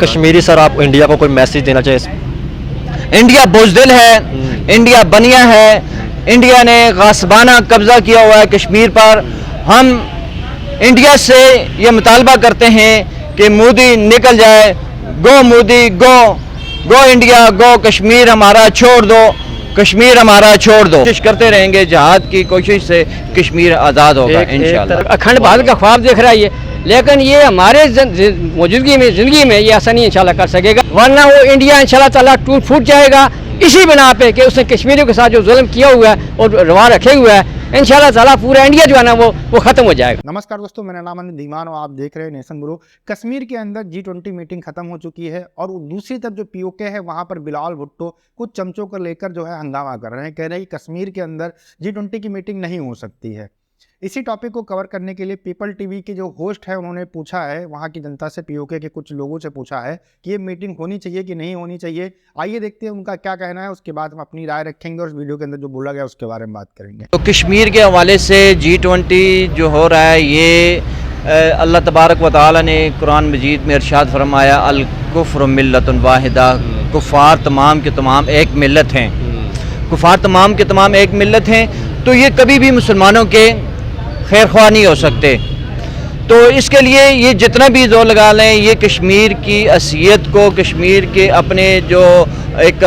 Kashmiri sir, आप India को कोई मैसेज देना चाहिए? इंडिया बुज़दिल है, इंडिया बनिया है, इंडिया ने गासबाना कब्जा किया हुआ है कश्मीर पर। हम इंडिया से ये मुतालबा करते हैं कि मोदी निकल जाए। गो मोदी गो, गो इंडिया गो, कश्मीर हमारा छोड़ दो, कश्मीर हमारा छोड़ दो। कोशिश करते रहेंगे, जहाद की कोशिश से कश्मीर आज़ाद होगा इंशाअल्लाह। अखंड भारत का ख्वाब देख रहा है ये, लेकिन ये हमारे मौजूदगी में, ज़िंदगी में ये ऐसा नहीं इंशाल्लाह कर सकेगा, वरना वो इंडिया इंशाल्लाह ताला टूट फूट जाएगा इसी बिना पे कि उसने कश्मीरियों के साथ जो जुल्म किया हुआ है और रवा रखे हुआ है, इंशाल्लाह ताला पूरा इंडिया जो है ना वो खत्म हो जाएगा। नमस्कार दोस्तों, मेरा नाम है दीमान और आप देख रहे हैं नेशन ब्रो। कश्मीर के अंदर G20 मीटिंग खत्म हो चुकी है और दूसरी तरफ जो POK है वहां पर बिलावल भुट्टो कुछ चमचों को लेकर जो है हंगामा कर रहे हैं, कह रहे हैं कि कश्मीर के अंदर G20 की मीटिंग नहीं हो सकती है। इसी टॉपिक को कवर करने के लिए पीपल टीवी के जो होस्ट है उन्होंने पूछा है, वहाँ की जनता से, POK के कुछ लोगों से पूछा है कि ये मीटिंग होनी चाहिए कि नहीं होनी चाहिए। आइए देखते हैं उनका क्या कहना है, उसके बाद हम अपनी राय रखेंगे और इस वीडियो के अंदर जो बोला गया उसके बारे में बात करेंगे। तो कश्मीर के हवाले से G20 जो हो रहा है, ये अल्लाह तबारक व तआला ने कुरान मजीद में इरशाद फरमाया, अल कुफ्र मिल्लतुन वाहिदा, कुफ़ार तमाम के तमाम एक मिल्लत हैं, कुफ़ार तमाम के तमाम एक मिल्लत हैं। तो ये कभी भी मुसलमानों के खैर ख्वाह नहीं हो सकते। तो इसके लिए ये जितना भी जोर लगा लें, ये कश्मीर की असलियत को, कश्मीर के अपने जो एक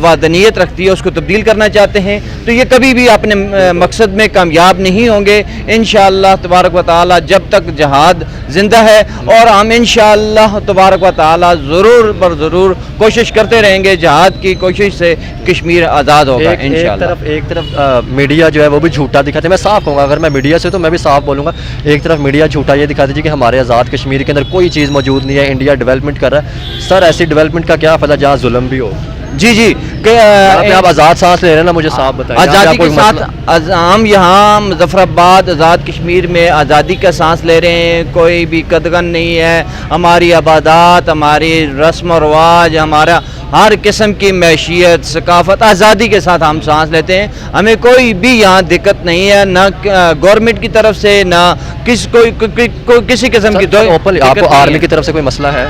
वादनीयत रखती है उसको तब्दील करना चाहते हैं, तो ये कभी भी अपने मकसद में कामयाब नहीं होंगे इंशाअल्लाह तबारक व तआला, जब तक जहाद ज़िंदा है। और हम इंशाअल्लाह तबारक व तआला ज़रूर बर ज़रूर कोशिश करते रहेंगे, जहाद की कोशिश से कश्मीर आज़ाद होगा इंशाअल्लाह। एक तरफ मीडिया जो है वो भी झूठा दिखाते हैं। मैं साफ कहूँगा, अगर मैं मीडिया से तो मैं भी साफ बोलूँगा, एक तरफ मीडिया झूठा ये दिखा दीजिए कि हमारे आज़ाद कश्मीर के अंदर कोई चीज़ मौजूद नहीं है, इंडिया डेवलपमेंट कर रहा है। सर, ऐसी डेवलपमेंट का क्या फ़ायदा जहाँ जुल्म भी हो? जी आप आज़ाद सांस ले रहे हैं ना, मुझे साफ बताइए। आज़ादी के साथ हम यहाँ मुजफ्फराबाद आज़ाद कश्मीर में आज़ादी का सांस ले रहे हैं, कोई भी कदगन नहीं है। हमारी आबादात, हमारी रस्म और रवाज, हमारा हर किस्म की मैशियत, सकाफत, आज़ादी के साथ हम सांस लेते हैं। हमें कोई भी यहाँ दिक्कत नहीं है, ना गवर्नमेंट की तरफ से, ना किसी किस्म की। आपको आर्मी की तरफ से कोई मसला है?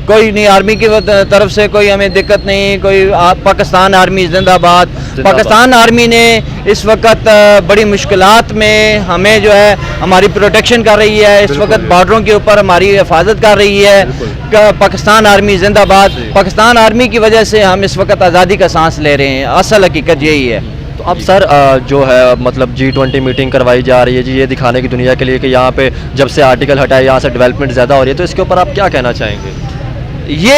कोई नहीं, आर्मी की तरफ से कोई हमें दिक्कत नहीं। कोई पाकिस्तान आर्मी जिंदाबाद। पाकिस्तान आर्मी ने इस वक्त बड़ी मुश्किलात में हमें जो है हमारी प्रोटेक्शन कर रही है, इस वक्त बॉर्डरों के ऊपर हमारी हिफाजत कर रही है। पाकिस्तान आर्मी जिंदाबाद। पाकिस्तान आर्मी की वजह से हम इस वक्त आज़ादी का सांस ले रहे हैं, असल हकीकत यही है। तो अब सर जो है मतलब G20 मीटिंग करवाई जा रही है जी, ये दिखाने की दुनिया के लिए कि यहाँ पे जब से आर्टिकल हटाए यहाँ से डेवलपमेंट ज़्यादा हो रही है, तो इसके ऊपर आप क्या कहना चाहेंगे? ये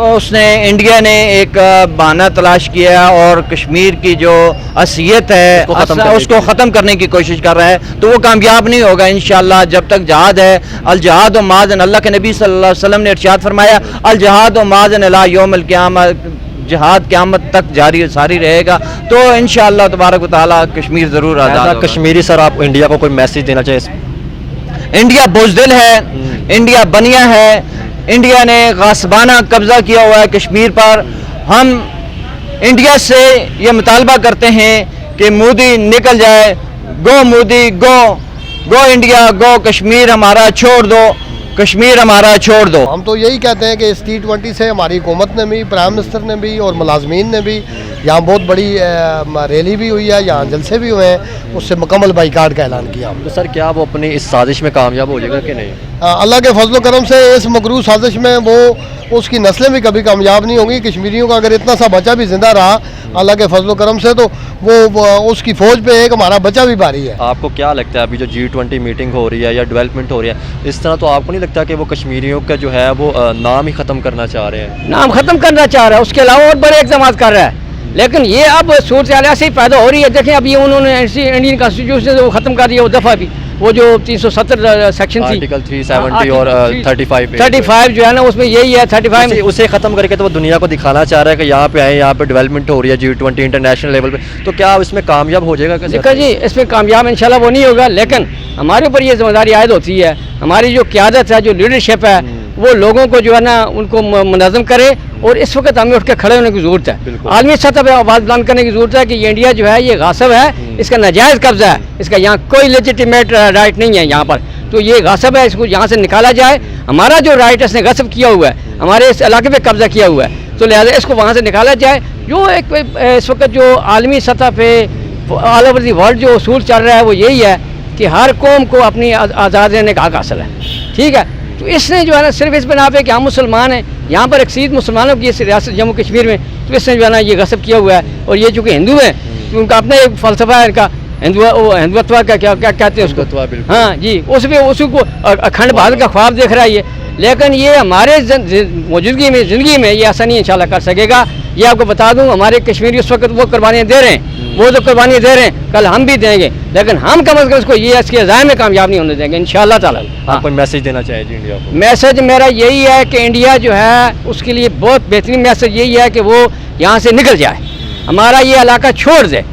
उसने, इंडिया ने एक बहाना तलाश किया और कश्मीर की जो असलियत है उसको ख़त्म करने की कोशिश कर रहा है, तो वो कामयाब नहीं होगा इंशाअल्लाह जब तक जहाद है। अल जहाद व माज़न, अल्लाह के नबी सल्लल्लाहु अलैहि वसल्लम ने इरशाद फरमाया, अल जहाद व माज़न इला यौमिल क़ियामत, जहाद क़यामत तक जारी सारी रहेगा। तो इंशाअल्लाह तबारक व तआला कश्मीर ज़रूर आज़ाद होगा। कश्मीरी सर, आप इंडिया को कोई मैसेज देना चाहिए? इंडिया बुज़दिल है, इंडिया बनिया है, इंडिया ने गासबाना कब्जा किया हुआ है कश्मीर पर। हम इंडिया से ये मुतालबा करते हैं कि मोदी निकल जाए। गो मोदी गो, गो इंडिया गो, कश्मीर हमारा छोड़ दो, कश्मीर हमारा छोड़ दो। हम तो यही कहते हैं कि इस G20 से हमारी हुकूमत ने भी, प्राइम मिनिस्टर ने भी और मुलाजमीन ने भी, यहाँ बहुत बड़ी रैली भी हुई है, यहाँ जलसे भी हुए हैं, उससे मुकम्मल बाइकाट का ऐलान किया। तो सर, क्या वो अपनी इस साजिश में कामयाब हो जाएगा कि नहीं? अल्लाह के फजल करम से इस मकरू साजिश में वो उसकी नस्लें भी कभी कामयाब नहीं होंगी। कश्मीरियों का अगर इतना सा बच्चा भी जिंदा रहा अल्लाह के फजल करम से, तो वो उसकी फ़ौज पे एक हमारा बच्चा भी भारी है। आपको क्या लगता है अभी जो G20 मीटिंग हो रही है या डेवलपमेंट हो रही है, इस तरह तो आपको नहीं लगता कि वो कश्मीरियों का जो है वो नाम ही ख़त्म करना चाह रहे हैं? नाम ख़त्म करना चाह रहा है, उसके अलावा और बड़े इक़दाम कर रहा है, लेकिन ये अब सूरत ऐसे ही पैदा हो रही है। देखें, अभी उन्होंने इंडियन कॉन्स्टिट्यूशन से वो ख़त्म कर दिया, वो दफ़ा भी वो जो 370 सेक्शन थी, आर्टिकल 370 और 35 जो है ना, उसमें यही है 35 उसे ख़त्म करके तो वो दुनिया को दिखाना चाह रहा है कि यहाँ पे आए, यहाँ पे डेवलपमेंट हो रही है G20 इंटरनेशनल लेवल पे। तो क्या इसमें कामयाब हो जाएगा? देखा जी, इसमें कामयाब इंशाल्लाह वो नहीं होगा, लेकिन हमारे ऊपर ये जिम्मेदारी आयद होती है। हमारी जो क़यादत है, जो लीडरशिप है, वो लोगों को जो है ना उनको मुनज़्ज़म करे, और इस वक्त हमें उठ के खड़े होने की ज़रूरत है। आलमी सतह पर आवाज़ बुलंद करने की ज़रूरत है कि ये इंडिया जो है ये गासिब है, इसका नाजायज़ कब्जा है, इसका यहाँ कोई लेजिटिमेट राइट नहीं है यहाँ पर। तो ये गसब है, इसको यहाँ से निकाला जाए। हमारा जो राइट है इसने गसब किया हुआ है, हमारे इस इलाके पे कब्जा किया हुआ है, तो लिहाजा इसको वहाँ से निकाला जाए। जो एक इस वक्त जो आलमी सतह पे ऑल ओवर दी वर्ल्ड जो उसूल चल रहा है वो यही है कि हर कौम को अपनी आज़ाद रहने का हक हासिल है, ठीक है। तो इसने जो है ना सिर्फ इस बिना पे कि हम मुसलमान हैं, यहाँ पर अक्सरियत मुसलमानों की इस रियासत जम्मू कश्मीर में, तो इसने जो है ना ये गसब किया हुआ है। और ये चूँकि हिंदू हैं तो उनका अपना एक फ़लसफ़ा है, इनका हिंदुत्व का क्या क्या कहते हैं उसको, हाँ जी, उसमें उसको अखंड भारत का ख्वाब देख रहा है ये। लेकिन ये हमारे मौजूदगी में ज़िंदगी में ये ऐसा नहीं इंशाल्लाह कर सकेगा। ये आपको बता दूं, हमारे कश्मीरी उस वक्त वो कुर्बानियाँ दे रहे हैं, वो जो कुर्बानियाँ दे रहे हैं कल हम भी देंगे, लेकिन हम कम अज़ कम इसको ये इसके ज़ाय में कामयाब नहीं होने देंगे इंशाल्लाह ताला। आप कोई मैसेज देना चाहिए जी इंडिया को? मैसेज मेरा यही है कि इंडिया जो है उसके लिए बहुत बेहतरीन मैसेज यही है कि वो यहाँ से निकल जाए, हमारा ये इलाका छोड़ दे,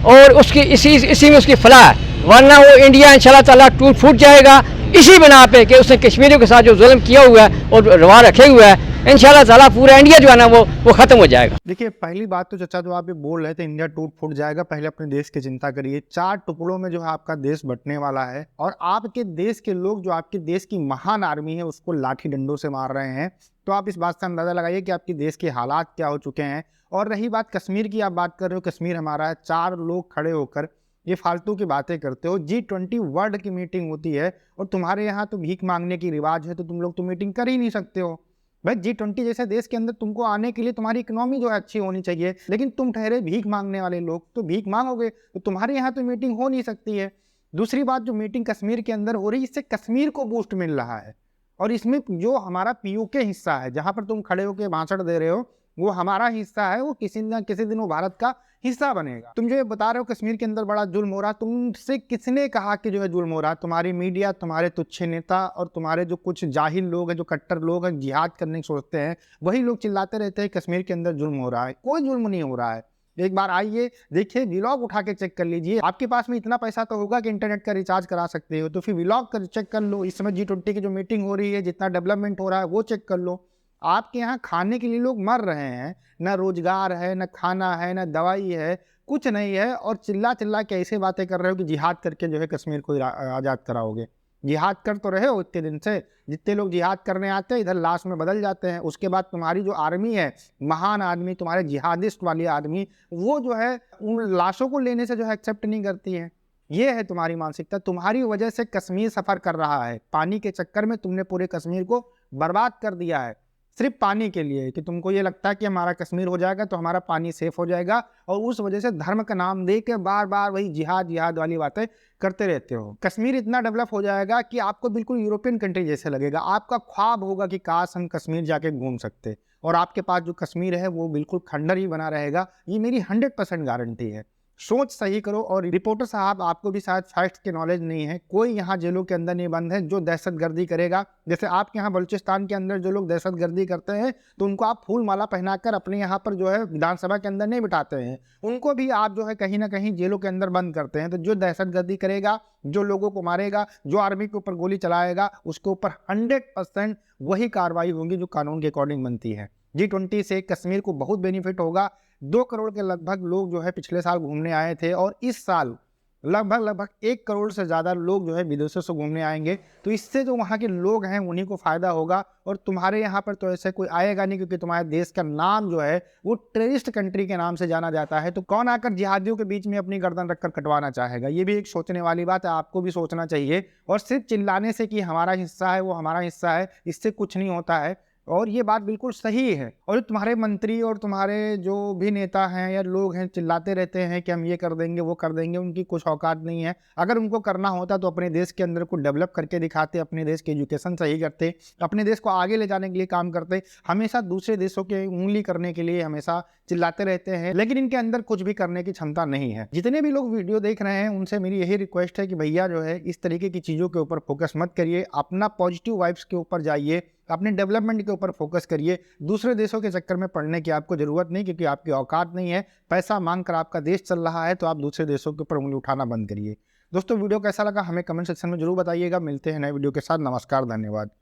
और उसकी इसी में उसकी फलाह है। वरना वो इंडिया इंशाल्लाह ताला टूट फूट जाएगा इसी बिना पे कि उसने कश्मीरियों के साथ जो जुल्म किया हुआ है और रवा रखे हुआ है, इंशाल्लाह ताला पूरा इंडिया जो है ना वो खत्म हो जाएगा। देखिए, पहली बात तो चचा जो आप ये बोल रहे थे इंडिया टूट फूट जाएगा, पहले अपने देश की चिंता करिए। 4 टुकड़ों में जो है आपका देश बंटने वाला है, और आपके देश के लोग जो आपके देश की महान आर्मी है उसको लाठी डंडों से मार रहे हैं। तो आप इस बात से अंदाजा लगाइए कि आपके देश के हालात क्या हो चुके हैं। और रही बात कश्मीर की, आप बात कर रहे हो कश्मीर हमारा है, 4 लोग खड़े होकर ये फालतू की बातें करते हो। G20 वर्ल्ड की मीटिंग होती है और तुम्हारे यहाँ तो भीख मांगने की रिवाज है, तो तुम लोग तो मीटिंग कर ही नहीं सकते हो। भाई G20 जैसे देश के अंदर तुमको आने के लिए तुम्हारी इकोनॉमी जो है अच्छी होनी चाहिए, लेकिन तुम ठहरे भीख मांगने वाले लोग, तो भीख मांगोगे तो तुम्हारे यहाँ तो मीटिंग हो नहीं सकती है। दूसरी बात, जो मीटिंग कश्मीर के अंदर हो रही है इससे कश्मीर को बूस्ट मिल रहा है, और इसमें जो हमारा POK हिस्सा है जहाँ पर तुम खड़े होकर भाषण दे रहे हो वो हमारा हिस्सा है, वो किसी न किसी दिन वो भारत का हिस्सा बनेगा। तुम जो ये बता रहे हो कश्मीर के अंदर बड़ा जुल्म हो रहा, तुमसे किसने कहा कि जो है जुल्म हो रहा? तुम्हारी मीडिया, तुम्हारे तुच्छे नेता और तुम्हारे जो कुछ जाहिल लोग हैं, जो कट्टर लोग हैं, जिहाद करने की सोचते हैं, वही लोग चिल्लाते रहते हैं कश्मीर के अंदर जुल्म हो रहा है। कोई जुल्म नहीं हो रहा है। एक बार आइए, देखिए, व्लॉग उठा के चेक कर लीजिए। आपके पास में इतना पैसा तो होगा कि इंटरनेट का रिचार्ज करा सकते हो, तो फिर व्लॉग कर चेक कर लो। इस समय G20 की जो मीटिंग हो रही है, जितना डेवलपमेंट हो रहा है वो चेक कर लो। आपके यहाँ खाने के लिए लोग मर रहे हैं, ना रोजगार है, ना खाना है, ना दवाई है, कुछ नहीं है, और चिल्ला चिल्ला के ऐसे बातें कर रहे हो कि जिहाद करके जो है कश्मीर को आज़ाद कराओगे। जिहाद कर तो रहे हो इतने दिन से, जितने लोग जिहाद करने आते हैं इधर लाश में बदल जाते हैं। उसके बाद तुम्हारी जो आर्मी है, महान आदमी, तुम्हारे जिहादिस्ट वाली आदमी, वो जो है उन लाशों को लेने से जो है एक्सेप्ट नहीं करती है। ये है तुम्हारी मानसिकता। तुम्हारी वजह से कश्मीर सफ़र कर रहा है, पानी के चक्कर में तुमने पूरे कश्मीर को बर्बाद कर दिया है, सिर्फ पानी के लिए, कि तुमको ये लगता है कि हमारा कश्मीर हो जाएगा तो हमारा पानी सेफ हो जाएगा, और उस वजह से धर्म का नाम दे के बार बार वही जिहाद वाली बातें करते रहते हो। कश्मीर इतना डेवलप हो जाएगा कि आपको बिल्कुल यूरोपियन कंट्री जैसे लगेगा। आपका ख्वाब होगा कि काश हम कश्मीर जाके घूम सकते, और आपके पास जो कश्मीर है वो बिल्कुल खंडर ही बना रहेगा। ये मेरी 100% गारंटी है। सोच सही करो। और रिपोर्टर साहब, आपको भी शायद फैक्ट्स की नॉलेज नहीं है। कोई यहाँ जेलों के अंदर नहीं बंद है जो दहशतगर्दी करेगा। जैसे आपके यहाँ बलूचिस्तान के अंदर जो लोग दहशतगर्दी करते हैं तो उनको आप फूल माला पहनाकर अपने यहाँ पर जो है विधानसभा के अंदर नहीं बिठाते हैं, उनको भी आप जो है कहीं ना कहीं जेलों के अंदर बंद करते हैं। तो जो दहशतगर्दी करेगा, जो लोगों को मारेगा, जो आर्मी के ऊपर गोली चलाएगा, उसके ऊपर 100% वही कार्रवाई होगी जो कानून के अकॉर्डिंग बनती है। G20 से कश्मीर को बहुत बेनिफिट होगा। 2 करोड़ के लगभग लोग जो है पिछले साल घूमने आए थे, और इस साल लगभग 1 करोड़ से ज़्यादा लोग जो है विदेशों से घूमने आएंगे। तो इससे जो वहाँ के लोग हैं उन्हीं को फ़ायदा होगा, और तुम्हारे यहाँ पर तो ऐसे कोई आएगा नहीं, क्योंकि तुम्हारे देश का नाम जो है वो टेररिस्ट कंट्री के नाम से जाना जाता है। तो कौन आकर जिहादियों के बीच में अपनी गर्दन रखकर कटवाना चाहेगा? ये भी एक सोचने वाली बात है, आपको भी सोचना चाहिए। और सिर्फ चिल्लाने से कि हमारा हिस्सा है, वो हमारा हिस्सा है, इससे कुछ नहीं होता है। और ये बात बिल्कुल सही है। और तुम्हारे मंत्री और तुम्हारे जो भी नेता हैं या लोग हैं चिल्लाते रहते हैं कि हम ये कर देंगे, वो कर देंगे, उनकी कुछ औकात नहीं है। अगर उनको करना होता तो अपने देश के अंदर को डेवलप करके दिखाते, अपने देश की एजुकेशन सही करते, अपने देश को आगे ले जाने के लिए काम करते। हमेशा दूसरे देशों के उंगली करने के लिए हमेशा चिल्लाते रहते हैं, लेकिन इनके अंदर कुछ भी करने की क्षमता नहीं है। जितने भी लोग वीडियो देख रहे हैं उनसे मेरी यही रिक्वेस्ट है कि भैया जो है इस तरीके की चीज़ों के ऊपर फोकस मत करिए, अपना पॉजिटिव वाइब्स के ऊपर जाइए, अपने डेवलपमेंट के ऊपर फोकस करिए। दूसरे देशों के चक्कर में पड़ने की आपको ज़रूरत नहीं, क्योंकि आपकी औकात नहीं है। पैसा मांग कर आपका देश चल रहा है, तो आप दूसरे देशों के ऊपर उंगली उठाना बंद करिए। दोस्तों, वीडियो कैसा लगा हमें कमेंट सेक्शन में जरूर बताइएगा। मिलते हैं नए वीडियो के साथ। नमस्कार, धन्यवाद।